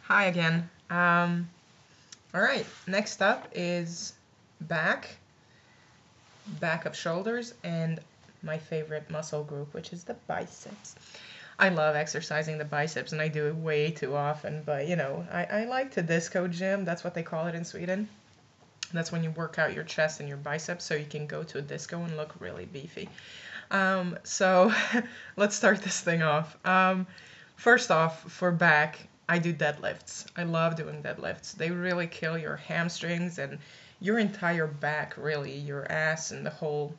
Hi again. All right, next up is back, back of shoulders, and my favorite muscle group, which is the biceps. I love exercising the biceps, and I do it way too often, but I like to disco gym. That's what they call it in Sweden. That's when you work out your chest and your biceps so you can go to a disco and look really beefy. So let's start this thing off. First off, for back, I do deadlifts. I love doing deadlifts. They really kill your hamstrings and your entire back, really, your ass and the whole,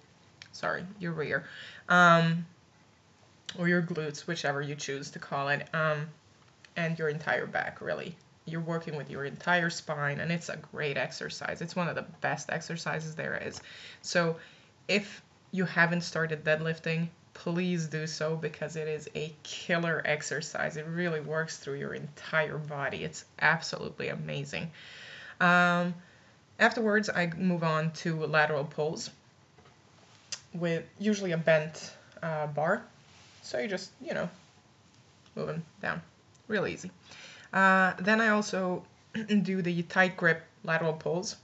sorry, your rear, um, or your glutes, whichever you choose to call it, and your entire back, really. You're working with your entire spine, and it's a great exercise. It's one of the best exercises there is. So if you haven't started deadlifting, please do so because it is a killer exercise. It really works through your entire body. It's absolutely amazing. Um, Afterwards, I move on to lateral pulls with usually a bent bar. So you just, move them down. Real easy. Then I also do the tight grip lateral pulls.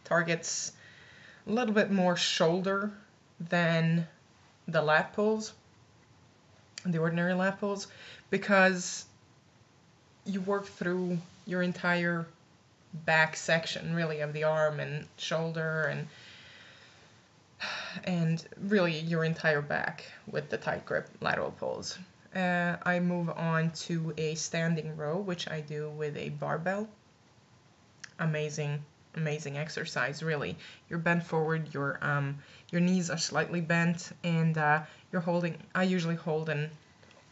Targets a little bit more shoulder than the lat pulls, the ordinary lat pulls, because you work through your entire back section, really, of the arm and shoulder and really your entire back with the tight grip lateral pulls. I move on to a standing row, which I do with a barbell. Amazing, amazing exercise, really. You're bent forward, your knees are slightly bent, and you're holding. I usually hold an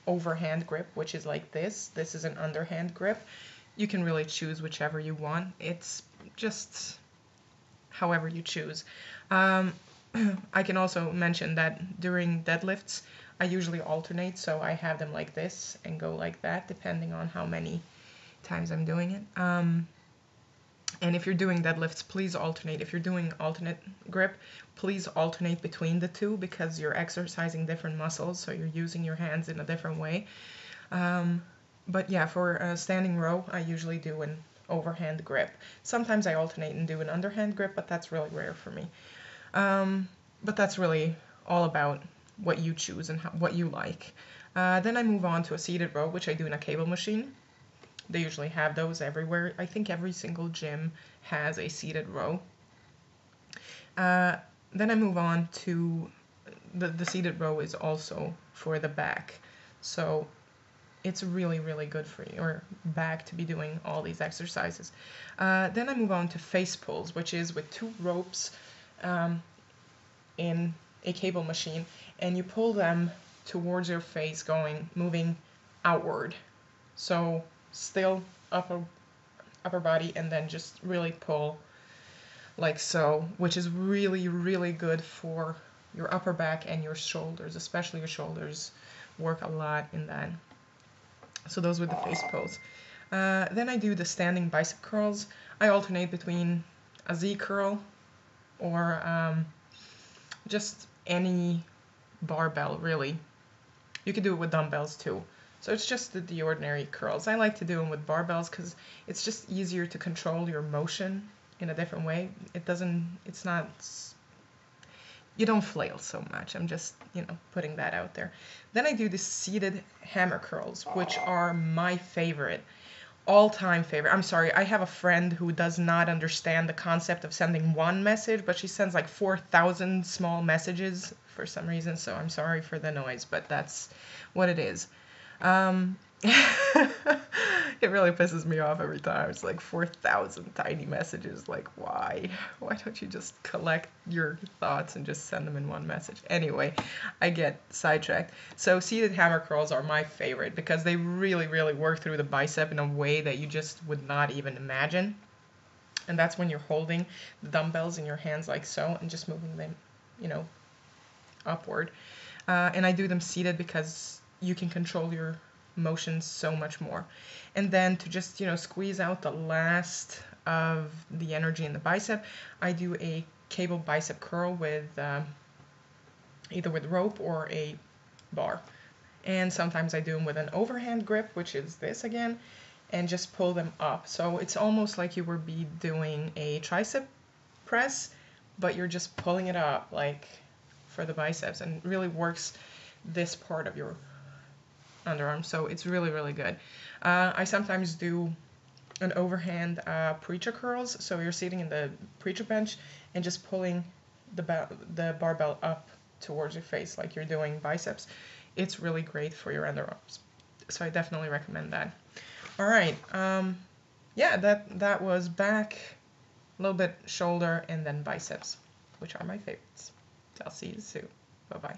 overhand grip, which is like this. This is an underhand grip. You can really choose whichever you want. It's just however you choose. I can also mention that during deadlifts, I usually alternate, so I have them like this and go like that, depending on how many times I'm doing it. And if you're doing deadlifts, please alternate. If you're doing alternate grip, please alternate between the two because you're exercising different muscles, so you're using your hands in a different way. But yeah, for a standing row, I usually do an overhand grip. Sometimes I alternate and do an underhand grip, but that's really rare for me. But that's really all about what you choose and what you like. Then I move on to a seated row, which I do in a cable machine. They usually have those everywhere. I think every single gym has a seated row. Then I move on to the seated row is also for the back. So it's really, really good for your back to be doing all these exercises. Then I move on to face pulls, which is with two ropes in a cable machine, and you pull them towards your face, moving outward. So still upper body, and then just really pull like so, which is really, really good for your upper back and your shoulders, especially your shoulders work a lot in that. So those with the face pulls. Then I do the standing bicep curls. I alternate between a Z curl or just any barbell, really. You could do it with dumbbells too. So it's just the ordinary curls. I like to do them with barbells because it's just easier to control your motion in a different way. It's not, you don't flail so much. I'm just, putting that out there. Then I do the seated hammer curls, which are my favorite, all-time favorite. I'm sorry, I have a friend who does not understand the concept of sending one message, but she sends like 4,000 small messages for some reason, so I'm sorry for the noise, but that's what it is. It really pisses me off every time. It's like 4,000 tiny messages. Like, why? Why don't you just collect your thoughts and just send them in one message? Anyway, I get sidetracked. So seated hammer curls are my favorite because they really, really work through the bicep in a way that you just would not even imagine. And that's when you're holding the dumbbells in your hands like so and just moving them, upward. And I do them seated because you can control your motions so much more. And then to just, squeeze out the last of the energy in the bicep, I do a cable bicep curl with either with rope or a bar. And sometimes I do them with an overhand grip, which is this again, and just pull them up. So it's almost like you would be doing a tricep press, but you're just pulling it up like for the biceps, and it really works this part of your underarm. So it's really, really good. I sometimes do an overhand preacher curls. So you're sitting in the preacher bench and just pulling the barbell up towards your face like you're doing biceps. It's really great for your underarms. So I definitely recommend that. All right. Yeah, that was back, a little bit shoulder, and then biceps, which are my favorites. So I'll see you soon. Bye-bye.